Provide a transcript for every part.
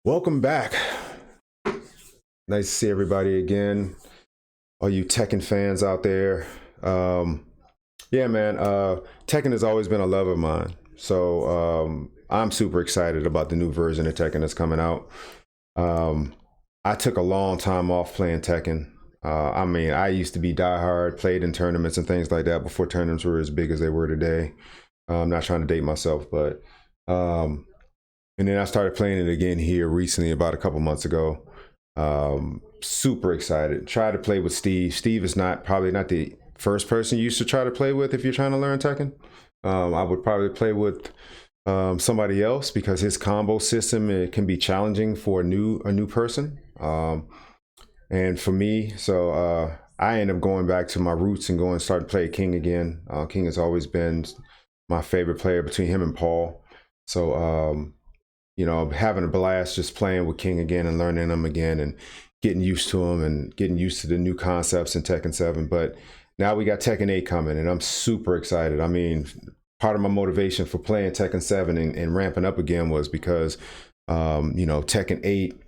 Welcome back. Nice to see everybody again. All you Tekken fans out there. Yeah, man, Tekken has always been a love of mine. So I'm super excited about the new version of Tekken that's coming out. I took a long time off playing Tekken. I mean, I used to be diehard, played in tournaments and things like that before tournaments were as big as they were today. I'm not trying to date myself, but and then I started playing it again here recently, about a couple months ago. Super excited. Try to play with Steve. Steve is probably not the first person you used to try to play with if you're trying to learn Tekken. I would probably play with somebody else because his combo system, it can be challenging for a new person. And for me, so I ended up going back to my roots and going and started playing King again. King has always been my favorite player between him and Paul. So you know, having a blast just playing with King again and learning him again and getting used to him and getting used to the new concepts in Tekken 7. But now we got Tekken 8 coming and I'm super excited. I mean, part of my motivation for playing Tekken 7 and ramping up again was because, you know, Tekken 8,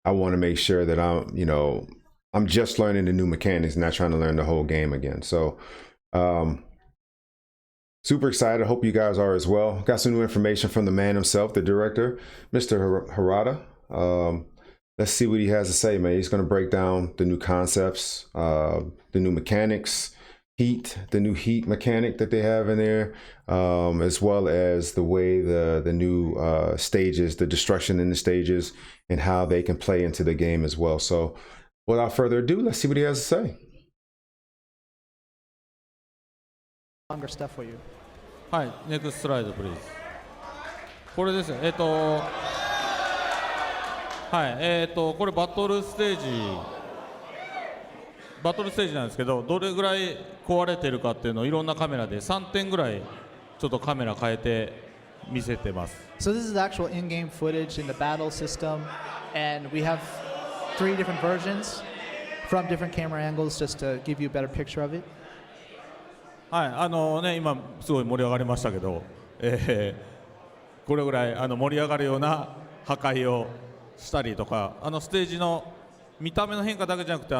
I want to make sure that I'm just learning the new mechanics, not trying to learn the whole game again. So, super excited. Hope you guys are as well. Got some new information from the man himself, the director, Mr. Harada. Let's see what he has to say, man. He's going to break down the new concepts, the new mechanics, the new heat mechanic that they have in there, as well as the way the new stages, the destruction in the stages, and how they can play into the game as well. So without further ado, let's see what he has to say. Longer stuff for you. はい、ネクストスライドプリーズ。これですね。これバトルステージなんですけど、どれぐらい壊れてるかっていうのをいろんなカメラで3点ぐらいちょっとカメラ変えて見せてます。So this is the actual in-game footage in the battle system, and we have 3 different versions from different camera angles just to give you a better picture of it. はい、今すごい盛り上がりましたけど、これぐらい盛り上がるような破壊をしたりとか、ステージの見た目の変化だけじゃなくて、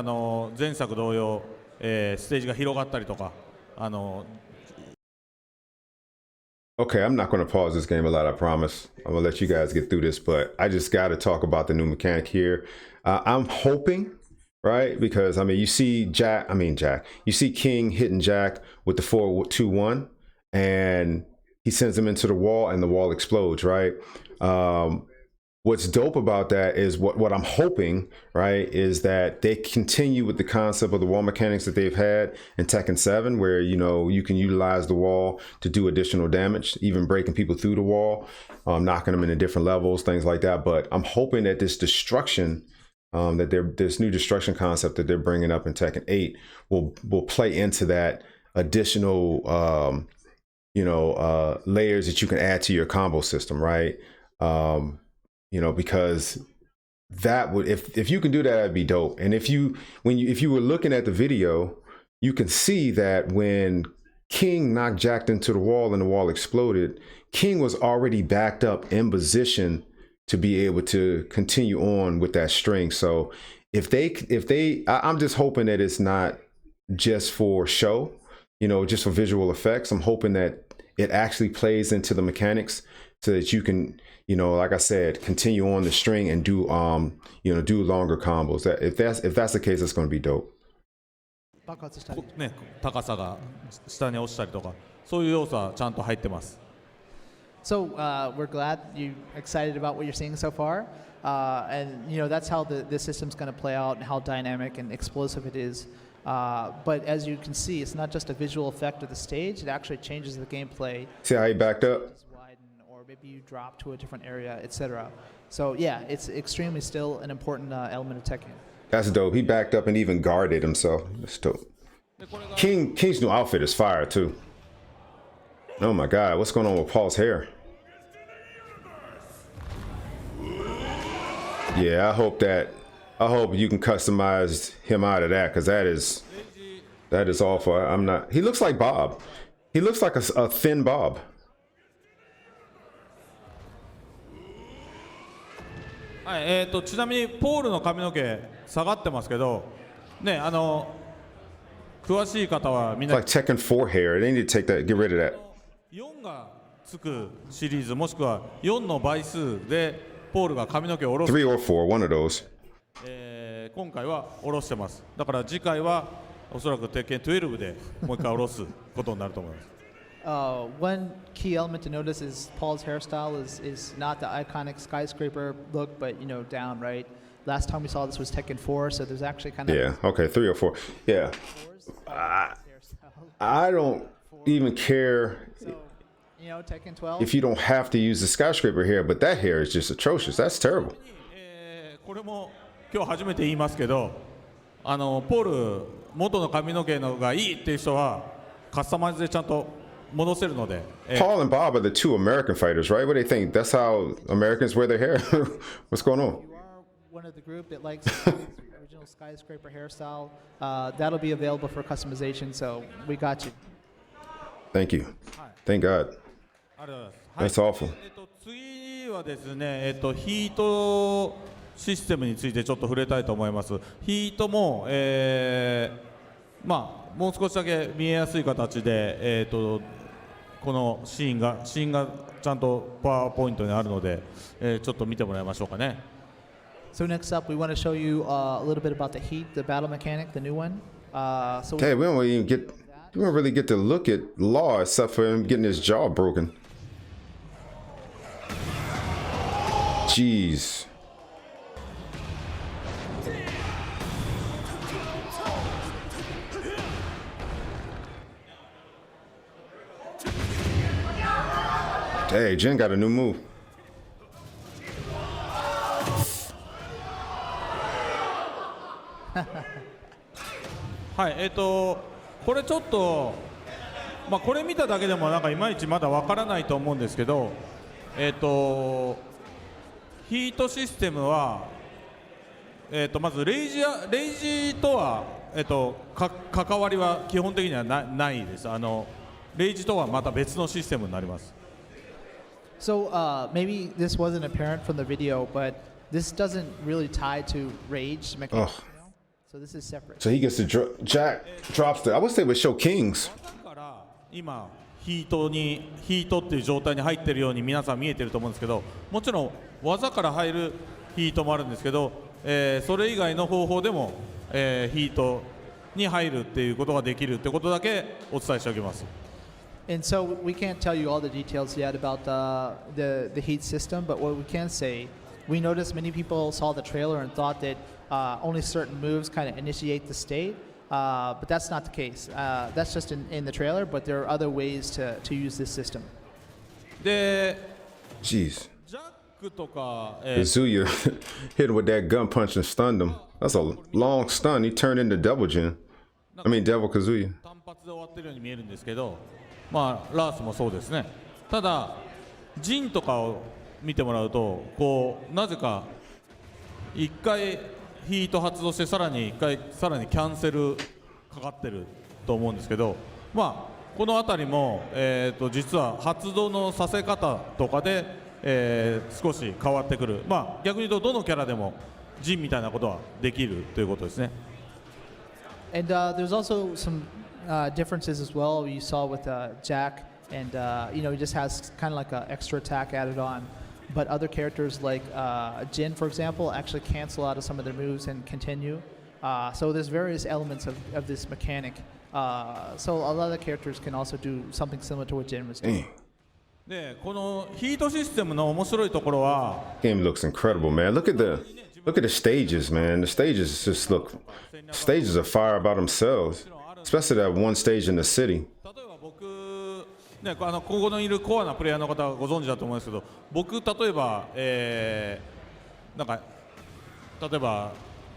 前作同様、ステージが広がったりとか、Okay, I'm not going to pause this game a lot, I promise. I'm going to let you guys get through this, but I just got to talk about the new mechanic here. I'm hoping, right? Because, I mean, you see you see King hitting Jack with the 4-2-1, and he sends him into the wall, and the wall explodes, right? What's dope about that is what I'm hoping, right, is that they continue with the concept of the wall mechanics that they've had in Tekken 7, where, you know, you can utilize the wall to do additional damage, even breaking people through the wall, knocking them into different levels, things like that. But I'm hoping that this destruction, this new destruction concept that they're bringing up in Tekken 8 will play into that additional, layers that you can add to your combo system, right? You know, because that would, if you can do that, that'd be dope. And if you were looking at the video, you can see that when King knocked Jack into the wall and the wall exploded, King was already backed up in position to be able to continue on with that string. So I'm just hoping that it's not just for show, you know, just for visual effects. I'm hoping that it actually plays into the mechanics so that you can, you know, like I said, continue on the string and do do longer combos. If that's the case, it's going to be dope. ね、高さが下に落ちたりとか、そういう要素はちゃんと入ってます。So we're glad you're excited about what you're seeing so far, and you know that's how the system's going to play out and how dynamic and explosive it is. But as you can see, it's not just a visual effect of the stage; it actually changes the gameplay. See how he backed up? Or maybe you drop to a different area, etc. So yeah, it's extremely still an important element of Tekken. That's dope. He backed up and even guarded himself. That's dope. King's new outfit is fire too. Oh my God, what's going on with Paul's hair? Yeah, I hope you can customize him out of that, because that is awful. He looks like Bob. He looks like a thin Bob. はい、ちなみにポールの髪の毛下がってますけど、ね、詳しい方はみん It's な like Tekken 4 hair. They need to take that, get rid of that. 4がつくシリーズもしくは4の倍数でポールが髪の毛を下ろす、 3 or 4, one of those. 今回は下ろしてます。だから次回はおそらく鉄拳12でもう一回下ろすことになると思います。One key element to notice is Paul's hairstyle is not the iconic skyscraper look, but down, right? Last time we saw this was Tekken 4, so there's actually kind of Yeah, okay, 3 or 4. Yeah. I don't even care so Tekken 12. if you don't have to use the skyscraper hair, but that hair is just atrocious. That's terrible. これも今日初めて言いますけど、ポール元の髪の毛のがいいっていう人はカスタマイズでちゃんと戻せるので、Paul and Bob are the two American fighters, right? What do they think? That's how Americans wear their hair? What's going on? You are one of the group that likes the original skyscraper hairstyle. That'll be available for customization, so we got you. Thank you. Thank God. ありがとうござい That's ます。 awful. 次はですね、ヒートシステムについてちょっと触れたいと思います。ヒートも、まあもう少しだけ見えやすい形で、このシーンがちゃんとパワーポイントにあるので、ちょっと見てもらいましょうかね。So next up, we want to show you a little bit about the heat, the battle mechanic, the new one. So Hey, we don't really get to look at Law except for him getting his jaw broken. Jeez. Hey, Jen got a new move. はい、これちょっと、まあ、これ見ただけでもなんかいまいちまだわからないと思うんですけど、ヒートシステムは、まずレイジとは、関わりは基本的にはないです。レイジとはまた別のシステムになります。So maybe this wasn't apparent from the video, but this doesn't really tie to rage mechanics. Ugh. So this is separate. So he gets to Jack drops the. I wish they would show Kings. だから今ヒートっていう状態に入っているように皆さん見えてると思うんですけど、もちろん技から入るヒートもあるんですけど、それ以外の方法でも、ヒートに入るっていうことができるってことだけお伝えしておきます。And so we can't tell you all the details yet about the heat system, but what we can say, we noticed many people saw the trailer and thought that only certain moves kind of initiate the state, but that's not the case. That's just in the trailer, but there are other ways to use this system. で、 Jeez. ジャックとか、Kazuya hit him with that gun punch and stunned him. That's a long stun. He turned into Devil Jin. I mean, Devil Kazuya. 単発で終わってるように見えるんですけど、まあラースもそうですね。ただジンとかを見てもらうと、こうなぜか1回ヒート発動してさらにキャンセルかかってると思うんですけど、まあこの辺りも、実は発動のさせ方とかで、少し変わってくる。まあ逆に言うとどのキャラでもジンみたいなことはできるということですね。And there's also some differences as well. You saw with Jack, and he just has kind of like an extra attack added on. But other characters like Jin, for example, actually cancel out of some of their moves and continue. So there's various elements of this mechanic. So a lot of the characters can also do something similar to what Jin was doing. Dang. で、このヒートシステムの面白いところは、 Game looks incredible, man. Look at the stages, man. The stages stages are fire by themselves. Especially that one stage in the city. 例えば僕、ね、ここにいるコアなプレイヤーの方はご存知だと思うんですけど、僕、例えば、なんか、例えば、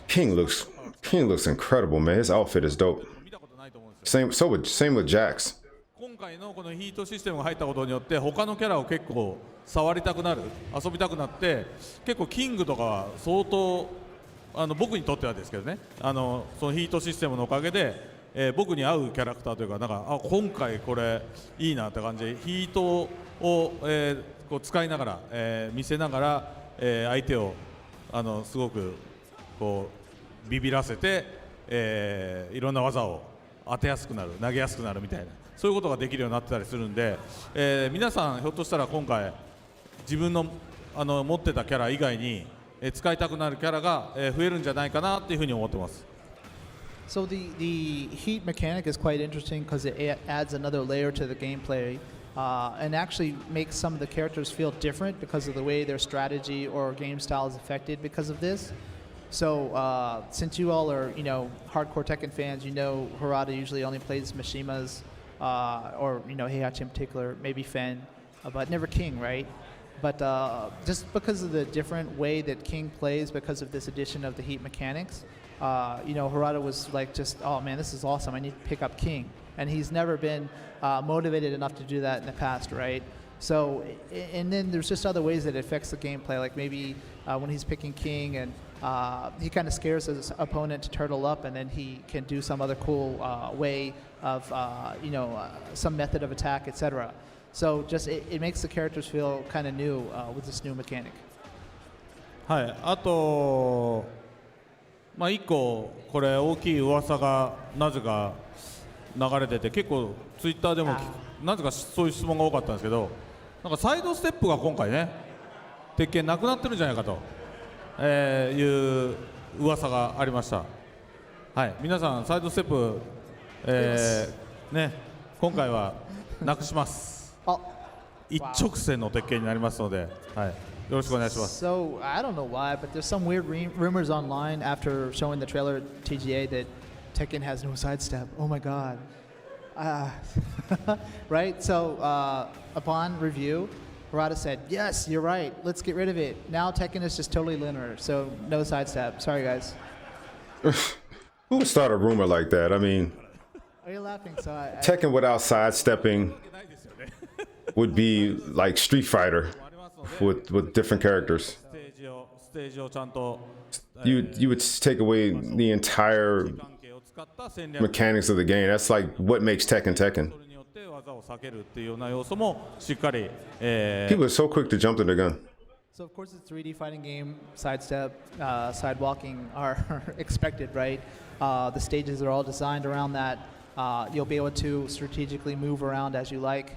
King looks incredible, man. His outfit is dope. 見たことないと思うんですよ。 Same with Jax. 今回のこのヒートシステムが入ったことによって、他のキャラを結構触りたくなる、遊びたくなって、結構キングとかは相当、僕にとってはですけどね、そのヒートシステムのおかげで、僕に合うキャラクターというか、なんか今回これいいなって感じでヒートを、こう使いながら、見せながら、相手をすごくこうビビらせて、いろんな技を当てやすくなる、投げやすくなるみたいな、そういうことができるようになってたりするんで、皆さんひょっとしたら今回自分の持ってたキャラ以外に、使いたくなるキャラが、増えるんじゃないかなっていうふうに思ってます。So the heat mechanic is quite interesting because it adds another layer to the gameplay and actually makes some of the characters feel different because of the way their strategy or game style is affected because of this. So since you all are, hardcore Tekken fans, Harada usually only plays Mishimas or, Heihachi in particular, maybe Fen, but never King, right? But just because of the different way that King plays because of this addition of the heat mechanics, Harada was like just, oh man, this is awesome. I need to pick up King. And he's never been motivated enough to do that in the past, right? So, and then there's just other ways that it affects the gameplay, like maybe when he's picking King and he kind of scares his opponent to turtle up, and then he can do some other cool way of, some method of attack, etc. So just it makes the characters feel kind of new with this new mechanic. はい、あと、1個これ大きい噂がなぜか流れてて、結構ツイッターでもなぜかそういう質問が多かったんですけど、なんかサイドステップが今回ね、鉄拳なくなってるんじゃないかと、いう噂がありました。はい、皆さんサイドステップ、ね、今回はなくします。一直線の鉄拳になりますので、はい、よろしくお願いします。So I don't know why, but there's some weird rumors online after showing the trailer TGA that Tekken has no sidestep. Oh my god. Right? So upon review, Harada said, yes, you're right, let's get rid of it. Now Tekken is just totally linear, so no sidestep. Sorry guys. Who would start a rumor like that? I mean, are you laughing? So Tekken without sidestepping would be like Street Fighter with different characters. You would take away the entire mechanics of the game. That's like what makes Tekken Tekken. People are so quick to jump to the gun. So of course it's a 3D fighting game, sidestep, sidewalking are expected, right? The stages are all designed around that. You'll be able to strategically move around as you like.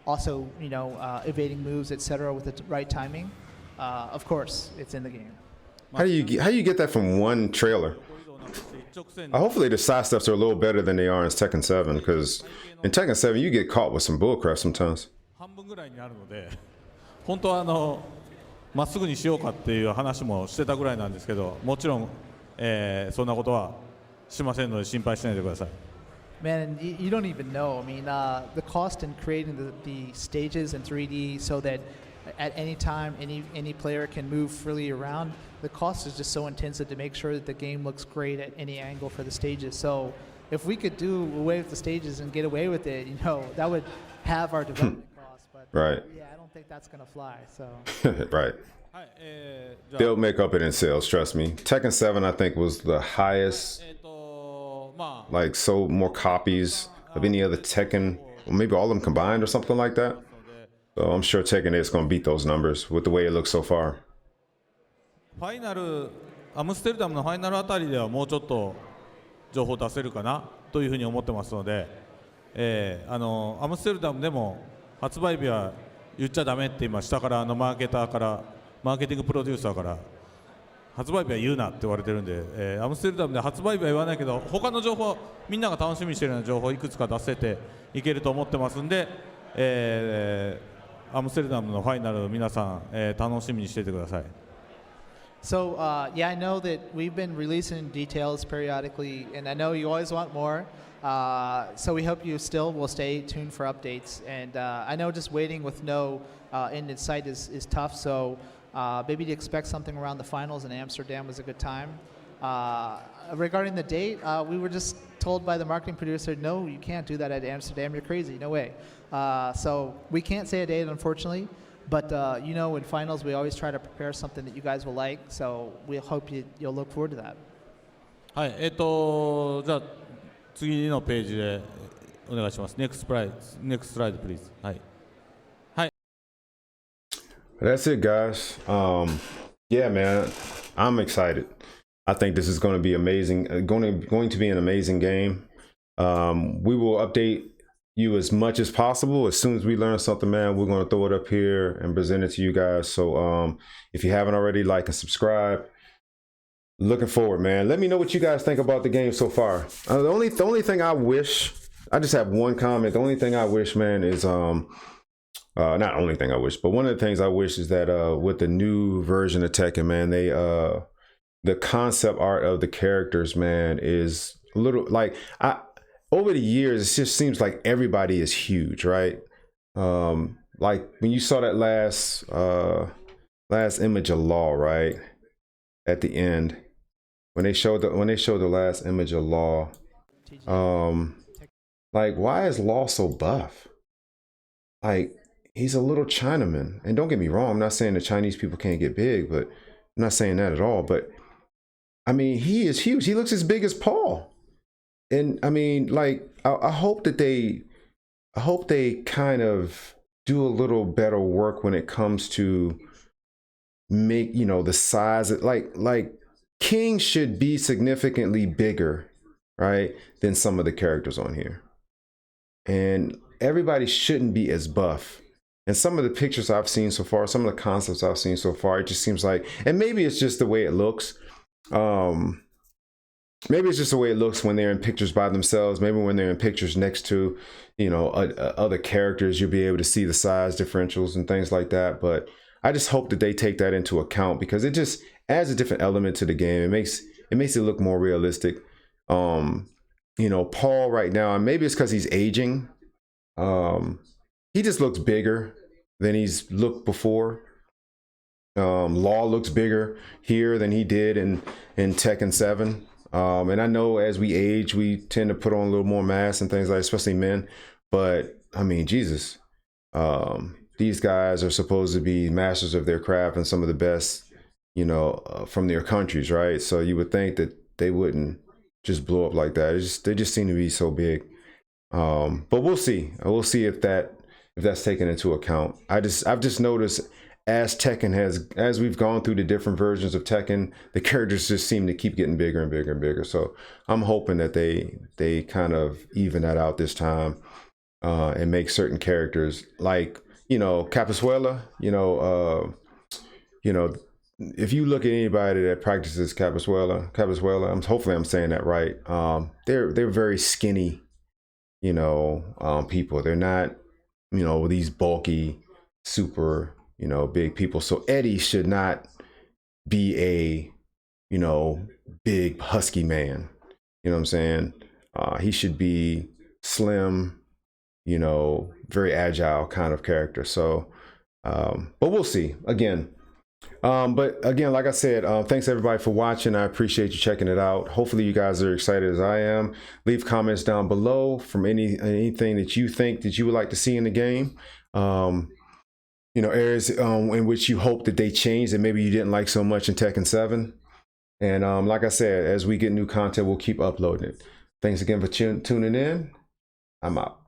Also, evading moves, etc., with the right timing. Of course, it's in the game. How do you get that from one trailer? Hopefully the side steps are a little better than they are in Tekken 7, because in Tekken 7 you get caught with some bullcrap sometimes. 半分ぐらいにあるので、本当はまっすぐにしようかっていう話もしてたぐらいなんですけど、もちろん、そんなことはしませんので心配しないでください。Man, you don't even know. I mean, the cost in creating the stages in 3D so that at any time any player can move freely around, the cost is just so intensive to make sure that the game looks great at any angle for the stages. So if we could do away with the stages and get away with it, that would have our development costs. But right. Yeah, I don't think that's going to fly. So right. They'll make up it in sales, trust me. Tekken 7 I think was the highest, like sold more copies of any other Tekken, or maybe all of them combined or something like that. So I'm sure Tekken 8 is going to beat those numbers with the way it looks so far. ファイナル、アムステルダムのファイナルあたりではもうちょっと情報出せるかなというふうに思ってますので、アムステルダムでも発売日は言っちゃダメって今下からマーケターからマーケティングプロデューサーから発売日は言うなって言われてるんで、アムステルダムで発売日は言わないけど他の情報、みんなが楽しみにしているような情報いくつか出せていけると思ってますんで、アムステルダムのファイナル皆さん、楽しみにしていてください。So yeah, I know that we've been releasing details periodically, and I know you always want more. So we hope you still will stay tuned for updates. And I know just waiting with no end in sight is tough. So maybe to expect something around the finals in Amsterdam was a good time. Regarding the date, we were just told by the marketing producer, no, you can't do that at Amsterdam. You're crazy. No way. So we can't say a date, unfortunately. But in finals, we always try to prepare something that you guys will like. So we hope you'll look forward to that. はい、じゃあ次のページでお願いします。Next slide, please. はい。はい。That's it, guys. Yeah, man, I'm excited. I think this is going to be amazing. Going to be an amazing game. We will update you as much as possible. As soon as we learn something, man, we're going to throw it up here and present it to you guys. So if you haven't already, like and subscribe. Looking forward, man. Let me know what you guys think about the game so far. The only thing I wish, I just have one comment. The only thing I wish, man, is not only thing I wish, but one of the things I wish is that with the new version of Tekken, man, they the concept art of the characters, man, is a little like over the years, it just seems like everybody is huge, right? Like when you saw that last image of Law, right? At the end, when they showed the last image of Law, like why is Law so buff? Like he's a little Chinaman, and don't get me wrong, I'm not saying the Chinese people can't get big, but I'm not saying that at all. But I mean, he is huge. He looks as big as Paul. And I mean, like, I hope they kind of do a little better work when it comes to make, you know, the size of, like King should be significantly bigger, right, than some of the characters on here. And everybody shouldn't be as buff. And some of the pictures I've seen so far, some of the concepts I've seen so far, it just seems like, and maybe it's just the way it looks. Maybe it's just the way it looks when they're in pictures by themselves. Maybe when they're in pictures next to, you know, other characters, you'll be able to see the size differentials and things like that. But I just hope that they take that into account, because it just adds a different element to the game. It makes it look more realistic. You know, Paul right now, and maybe it's because he's aging. He just looks bigger than he's looked before. Law looks bigger here than he did in Tekken 7. And I know as we age, we tend to put on a little more mass and things like, especially men. But I mean, Jesus, these guys are supposed to be masters of their craft and some of the best, you know, from their countries, right? So you would think that they wouldn't just blow up like that. They just seem to be so big. But we'll see. We'll see if that's taken into account. I've just noticed as we've gone through the different versions of Tekken, the characters just seem to keep getting bigger and bigger and bigger. So I'm hoping that they kind of even that out this time, and make certain characters like, you know, Capoeira, you know, if you look at anybody that practices Capoeira, hopefully I'm saying that right. They're very skinny, you know, people. They're not, you know, these bulky, super, you know, big people. So Eddie should not be a, you know, big husky man. You know what I'm saying? He should be slim, you know, very agile kind of character. So, but we'll see. But again, like I said, thanks everybody for watching. I appreciate you checking it out. Hopefully you guys are excited as I am. Leave comments down below from anything that you think that you would like to see in the game. You know, areas in which you hope that they change that maybe you didn't like so much in Tekken 7. And like I said, as we get new content, we'll keep uploading it. Thanks again for tuning in. I'm out.